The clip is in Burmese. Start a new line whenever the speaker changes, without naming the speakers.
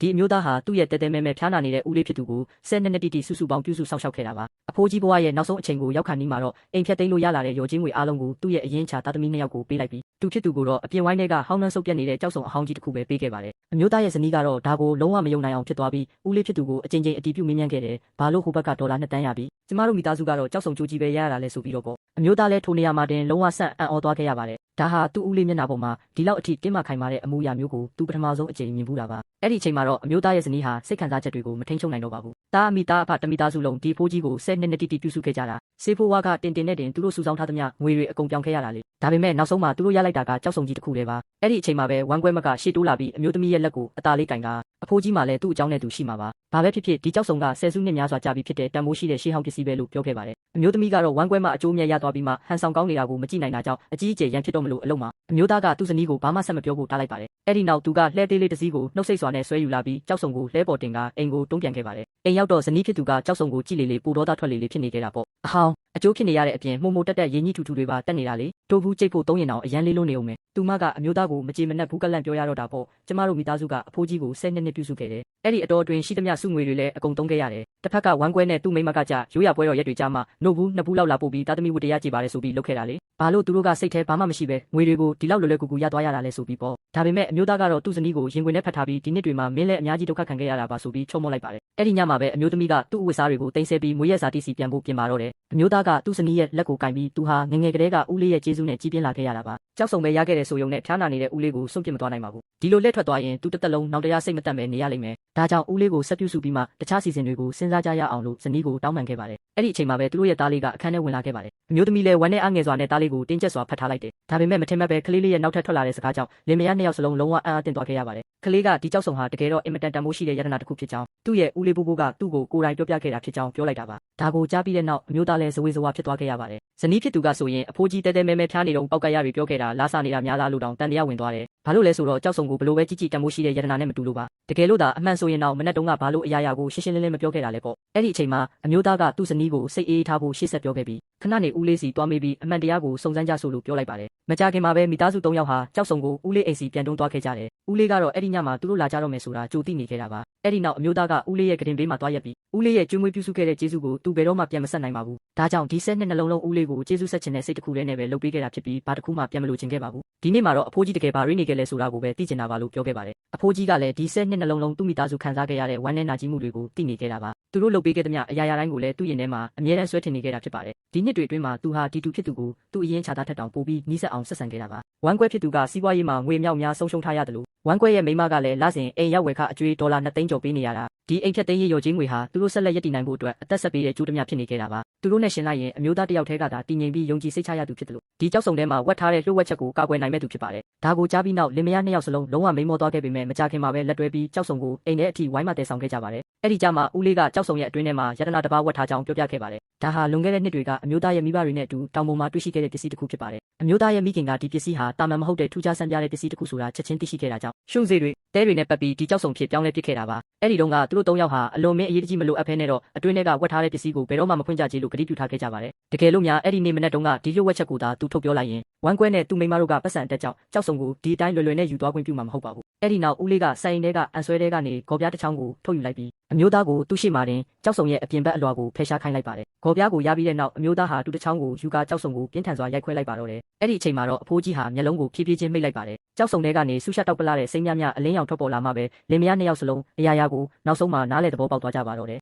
ဒီအမျိုးသားဟာသူ့ရဲ့တဲတဲမဲမဲဖျားနာနေတဲ့ဦးလေးဖြစ်သူကို12နှစ်တိတိစုစုပေါင်းပြုစုစောင့်ရှောက်ခဲ့တာပါအဖိုးကြီးဘဝရဲ့နောက်ဆုံးအချိန်ကိုရောက်ခါနီးမှာတော့အိမ်ဖြတ်သိမ်းလို့ရလာတဲ့ရော်ချင်းငွေအားလုံးကိုသူ့ရဲ့အရင်ချာသားသမီး2ယောက်ကိုပေးလိုက်ပြီးသူဖြစ်သူကိုတော့အပြင်ဝိုင်းထဲကဟောင်းနှန်းဆုပ်ပြက်နေတဲ့ကြောက်စုံအဟောင်းကြီးတစ်ခုပဲပေးခဲ့ပါတယ်အမျိုးသားရဲ့ဇနီးကတော့ဒါကိုလုံးဝမယုံနိုင်အောင်ဖြစ်သွားပြီးဦးလေးဖြစ်သူကိုအကြိမ်ကြိမ်အတီးပြုမင်းမြန်းခဲ့တယ်ဘာလို့ဟိုဘက်ကဒေါ်လာ2တန်းရပြီးကျမတို့မိသားစုကတော့ကြောက်စုံကြိုးကြီးပဲရရတာလဲဆိုပြီးတော့ပေါ့အမျိုးသားလည်းထိုနေရာမှာတင်လုံးဝဆန့်အံ့ဩသွားခဲ့ရပါတယ်ဒါဟာသူ့ဦးလေးမျက်နှာပေါ်မှာဒီလောက်အထိတင်းမာခိုင်မာတဲ့အမူအရာမျိုးကိုသူပထမဆုံးအကြိမ်မြင်ဘူးတာပါအဲ့ဒီအချိန်မှာတော့အမျိုးသားရဲ့ဇနီးဟာစိတ်ခံစားချက်တွေကိုမထိန်ချုပ်နိုင်တော့ပါဘူးတာအမိသားအဖတမိသားစုလုံးဒီဖိုးကြီးကို12နှစ်တိတိပြုစုခဲ့ကြတာစေဖိုးဝါကတင်တင်နဲ့တင်သူတို့စုဆောင်းထားသမျှငွေတွေအကုန်ပြောင်းခဲ့ရတာလေဒါပေမဲ့နောက်ဆုံးမှာသူတို့ရလိုက်တာကကြောက်စုံကြီးတစ်ခုတည်းပါအဲ့ဒီအချိန်မှာပဲဝမ်းကွဲမကရှေ့တိုးလာပြီးအမျိုးသမီးရဲ့လက်ကိုအသာလေးကင်ကအဖိုးကြီးမှလည်းသူ့အကြောင်းနဲ့သူရှိမှာပါဘာပဲဖြစ်ဖြစ်ဒီကြောက်စုံကဆယ်စုနှစ်များစွာကြာပြီဖြစ်တဲ့တန်မိုးရှိတဲ့ရှေးဟောင်းပစ္စည်းပဲလို့ပြောခဲ့ပါတယ်အမျိုးသမီးကတော့ဝမ်းကွဲမှအကျိုးမြတ်ရသွားပြီးမှဟန်ဆောင်ကောင်းနေတာကိုမကြည့်နိုင်တာကြောင့်အကြီးအကျယ်ရန်ဖြစ်တော့မလို့အလုံးမှာအမျိုးသားကသူ့ဇနီးကိုဘာမှဆက်မပြောဖို့တားလိုက်ပါတယ်အဲ့ဒီနောက်သူကလှဲသေးလေးတစ်စီးကိုနှုတ်ဆက်စွာနဲ့ဆွဲယူလာပြီးကြောက်စုံကိုလှဲပေါ်တင်ကအိမ်ကိုတွန်းပြန်ခဲ့ပါတယ်အိမ်ရောက်တော့ဇနီးဖြစ်သူကကြောက်စုံကိုကြည့်လေလေပူဒေါသထွက်လေလေဖြစ်နေခဲ့တာပေါ့အဟောင်းအကျိုးဖြစ်နေရတဲ့အပြင်မှုံမှုတက်တက်ရင်းကြီးထူထူတွေပါတက်နေတာလေတိုးဘူးကြိတ်ဖို့သုံးရင်တော့အရန်လေးလုံးနေအောင်မယ်သူမကအမျိုးသားကိုမကြေမနက်ဘူးကလန့်ပြောရတော့တာပေါ့ကျမတို့မိသားစုကအဖိုးကြီးကို12နှစ်ပြုစုခဲ့တယ်အဲ့ဒီအတော်အတွင်းရှိသမျှစုငွေတွေလည်းအကုန်သုံးခဲ့ရတယ်တစ်ဖက်ကဝမ်းကွဲနဲ့သူ့မိမကကြရိုးရပွဲတော်ရက်တွေကြားမှာနှုတ်ဘူးနှစ်ဘူးလောက်လာပို့ပြီးတာသမီဝတ္တရားကြည်ပါတယ်ဆိုပြီးလုပ်ခဲ့တာလေဘာလို့သူတို့ကစိတ်ထဲဘာမှမရှိပဲငွေတွေကိုဒီလောက်လွယ်လွယ်ကူကူရသွားရတာလဲဆိုပြီးပေါ့ဒါပေမဲ့အမျိုးသားကတော့သူ့ဇနီးကိုရင်ခွင်ထဲဖတ်ထားပြီးဒီနှစ်တွေမှာမင်းလည်းအများကြီးဒုက္ခခံခဲ့ရတာပါဆိုပြီးချုံမော့လိုက်ပါတယ်အဲ့ဒီညမှာပဲအမျိုးသမီးကသူ့အဝတ်စားတွေကိုတင်ဆက်ပြီးမွေးရက်စာတိစီပြန်ဖို့ပြင်ပါတော့တယ်အမျိုးသားကသူ့ဇနီးရဲ့လက်ကိုကင်ပြီးသူဟာငငယ်ကလေးကဦးလေးရဲ့ကျေးဇူးနဲ့ကြီးပြင်းလာခဲ့ရတာပါကြောက်စုံပဲရခဲ့တဲ့ဆိုယုံနဲ့ဖျားနာနေတဲ့ဦးလေးကိုစွန့်ပစ်မသွားနိုင်ပါဘူးဒီလိုလက်ထွက်သွားရင်သူတစ်သက်လုံးနောက်တရားစိတ်မတက်ပဲနေရလိမ့်မယ်ဒါကြောင့်ဦးလေးကိုဆက်ပြုစုပြီးမှတခြားစီစဉ်တွေကိုစဉ်းစားကြရအောင်လို့ဇနီးကိုတောင်းပန်ခဲ့ပါတယ်အဲ့ဒီအချိန်မှာပဲသူတို့ရဲ့သားလေးကအခန်းထဲဝင်လာခဲ့ပါတယ်အမျိုးသမီးလည်းဝမ်းနဲ့အားငယ်စွာနဲ့သားလေးကိုတင်းကျပ်စွာဖတ်ထားလိုက်တယ်ဒါပေမဲ့မထင်မှတ်ပဲကလေးလေးရဲ့နောက်ထပ်ထွက်လာတဲ့စကားကြောင့်လင်မယား2ယောက်စလုံးလုံးဝအံ့အားသင့်သွားခဲ့ရပါတယ်ကလေးကဒီကြောက်စုံဟာတကယ်တော့အင်မတန်တန်မိုးရှိတဲ့ယတနာတစ်ခုဖြစ်ကြောင်းသူ့ရဲ့ဦးလေးဘိုးဘိုးကသူ့ကိုကိုယ်တိုင်ပြောပြခဲ့တာဖြစ်ကြောင်းပြောလိုက်တာပါဒါကိုကြားပြီးတဲ့နောက်အမျိုးသားလည်းဇဝေဇဝါဖြစ်သွားခဲ့ရပါတယ်ဇနီးဖြစ်သူကဆိုရင်အဖိုးကြီးတဲတဲမဲမဲဖျားနေတော့ပေါက်ကရတွေပြောခဲ့တာလားဆနေတာများလားလို့တောင်တန်တရားဝင်သွားတယ်ဘာလို့လဲဆိုတော့ကြောက်စုံကိုဘလို့ပဲကြီးကြီးတန်မိုးရှိတဲ့ယတနာနဲ့မတူလို့ပါတကယ်လို့သာအမှန်ဆိုရင်တော့မနဲ့တုန်းကဘာလို့အရာရာကိုရှင်းရှင်းလင်းလင်းမပြောခဲ့တာလဲပေါ့အဲ့ဒီအချိန်မှာအမျိုးသားကသူ့ဇနီးကိုစိတ်အေးထားဖို့ရှေ့ဆက်ပြောခဲ့ပြီးခဏနေဦးလေးစီတွားမေးပြီးအမှန်တရားကိုစုံစမ်းကြဆိုလို့ပြောလိုက်ပါတယ်မကြခင်မှာပဲမိသားစု3ယောက်ဟာကြောက်စုံကိုဦးလေးအိမ်စီပြန်တွန်းသွားခဲ့ကြတယ်ဦးလေးကတော့အဲ့ဒီညမှာသူတို့လာကြတော့မယ်ဆိုတာကြိုသိနေခဲ့တာပါအဲ့ဒီနောက်အမျိုးသားကဦးလေးရဲ့ကတင်ဘေးမှာတွားရက်ပြီးဦးလေးရဲ့ကျွေးမွေးပြုစုခဲ့တဲ့ကျေးဇူးကိုသူဘယ်တော့မှပြန်မဆက်နိုင်ပါဘူးဒါကြောင့်ဒီ12နှလုံးလုံးဦးလေးကိုကျေးဇူးဆက်ခြင်းနဲ့စိတ်တစ်ခုတည်းနဲ့ပဲလုပ်ပေးခဲ့တာဖြစ်ပြီးဘာတစ်ခုမှပြန်မလို့ခြင်းခဲ့ပါဘူးဒီနေ့မှာတော့အဖိုးကြီးတကယ်ဘာရင်းနေခဲ့လဲဆိုတာကိုပဲသိချင်တာပါလို့ပြောခဲ့ပါတယ်အဖိုးကြီးကလည်းဒီ12နှလုံးလုံးသူ့မိသားစုခံစားခဲ့ရတဲ့ဝမ်းနည်းနာကြီးမှုတွေကိုသိနေခဲ့တာပါသူတို့လုပ်ပေးခဲ့သမျှအရာရာတိုင်းကိုလည်းသူ့ရင်ထဲမှာအမြဲတမ်းဆွဲထင်နေခဲ့တာဖြစ်ပါတယ်ဒီနှစ်တွေအတွင်းမှာသူဟာဒီတူဖြစ်သူကိုသူ့အရင်ခြာသားထက်တောင်ပိုပြီးနီးစပ်အောင်ဆက်ဆံခဲ့တာပါဝမ်းကွဲဖြစ်သူကစီးပွားရေးမှာငွေမြောက်များဆုံးရှုံးထားရတယ်လို့ဝမ်းကွဲရဲ့မိမကလည်းလစဉ်အိမ်ရောက်ဝယ်ခအကျွေးဒေါ်လာ2သိန်းကျော်ပေးနေရတာဒီအိမ်ဖြတ်သိမ်းရေးရော်ချင်းငွေဟာသူတို့ဆက်လက်ရည်တည်နိုင်ဖို့အတွက်အသက်ဆက်ပေးတဲ့ကျိုးတမျှဖြစ်နေခဲ့တာပါသူတို့နဲ့ရှင်လိုက်ရင်အမျိုးသားတစ်ယောက်တည်းကသာတည်ငြိမ်ပြီးယုံကြည်စိတ်ချရသူဖြစ်တယ်လို့ဒီကြောက်စုံထဲမှာဝတ်ထားတဲ့လျှို့ဝှက်ချက်ကိုကာကွယ်နိုင်မဲ့သူဖြစ်ပါတယ်ဒါကိုကြားပြီးနောက်လင်မယား2ယောက်စလုံးလုံးဝမိန်မောသွားခဲ့ပေမဲ့မကြခင်မှာပဲလက်တွဲပြီးကြောက်စုံကိုအိမ်ထဲအထိဝိုင်းမတဲဆောင်ခဲ့ကြပါတယ်အဲ့ဒီကြမှာဦးလေးကကြောက်စုံရဲ့အတွင်းထဲမှာယတနာတစ်ပါးဝတ်ထားကြောင်းပြောပြခဲ့ပါတယ်ဒါဟာလွန်ခဲ့တဲ့နှစ်တွေကအမျိုးသားရဲ့မိဘတွေနဲ့အတူတောင်ပေါ်မှာတွေ့ရှိခဲ့တဲ့ပစ္စည်းတစ်ခုဖြစ်ပါတယ်အမျိုးသားရဲ့မိခင်ကဒီပစ္စည်းဟာတာမန်မဟုတ်တဲ့ထူးခြားဆန်းပြားတဲ့ပစ္စည်းတစ်ခုဆိုတာချက်ချင်းသိရှိခဲ့တာကြောင့်ရှုံစေတွေတဲတွေနဲ့ပတ်ပြီးဒီကြောက်စုံဖြစ်ပြောင်းလဲပစ်ခဲ့တာပါအဲ့ဒီတုန်းကသူတို့3ယောက်ဟာအလွန်မင်းအရေးကြီးမလို့အဖဲနဲ့တော့အတွင်းထဲကဝတ်ထားတဲ့ပစ္စည်းကိုဘယ်တော့မှမဖွင့်ကြကြလို့ကတိပြုထားခဲ့ကြပါတယ်တကယ်လို့များအဲ့ဒီနေ့မနေ့တုန်းကဒီလျှို့ဝှက်ချက်ကိုသာသူထုတ်ပြောလိုက်ရင်ဝမ်းကွဲနဲ့သူ့မိန်းမတို့ကပတ်စံတက်ကြောက်စုံကိုဒီအတိုင်းလွယ်လွယ်နဲ့ယူသွားခွင့်ပြုမှာမဟုတ်ပါဘူးအဲ့ဒီနောက်ဦးလေးကစိုင်းထဲကအန်ဆွဲထဲကနေဂေါ်ပြားတစ်ချောင်းကိုထုတ်ယူလိုက်ပြီးအမျိုးသားကိုသူ့ရှိမှတင်ကြောက်စုံရဲ့အပြင်ဘက်အလွှာကိုဖယ်ရှားခိုင်းလိုက်ပါတယ်ဂေါ်ပြားကိုရပြီးတဲ့နောက်အမျိုးသားဟာသူ့တစ်ချောင်းကိုယူကာကြောက်စုံကိုပြင်းထန်စွာရိုက်ခွဲလိုက်ပါတော့တယ်အဲ့ဒီအချိန်မှာတော့အဖိုးကြီးဟာမျက်လုံးကိုဖြည်းဖြည်းချင်းမိတ်လိုက်ပါတယ်ကြောက်စုံထဲကနေဆူရှက်တောက်ပလာတဲ့စိမ်းများများအလင်းရောင်ထွက်ပေါ်လာမှပဲလင်မယား2ယောက်စလုံးအရာရာကိုနောက်ဆုံးမှာနားလေသဘောပေါက်သွားကြပါတော့တယ်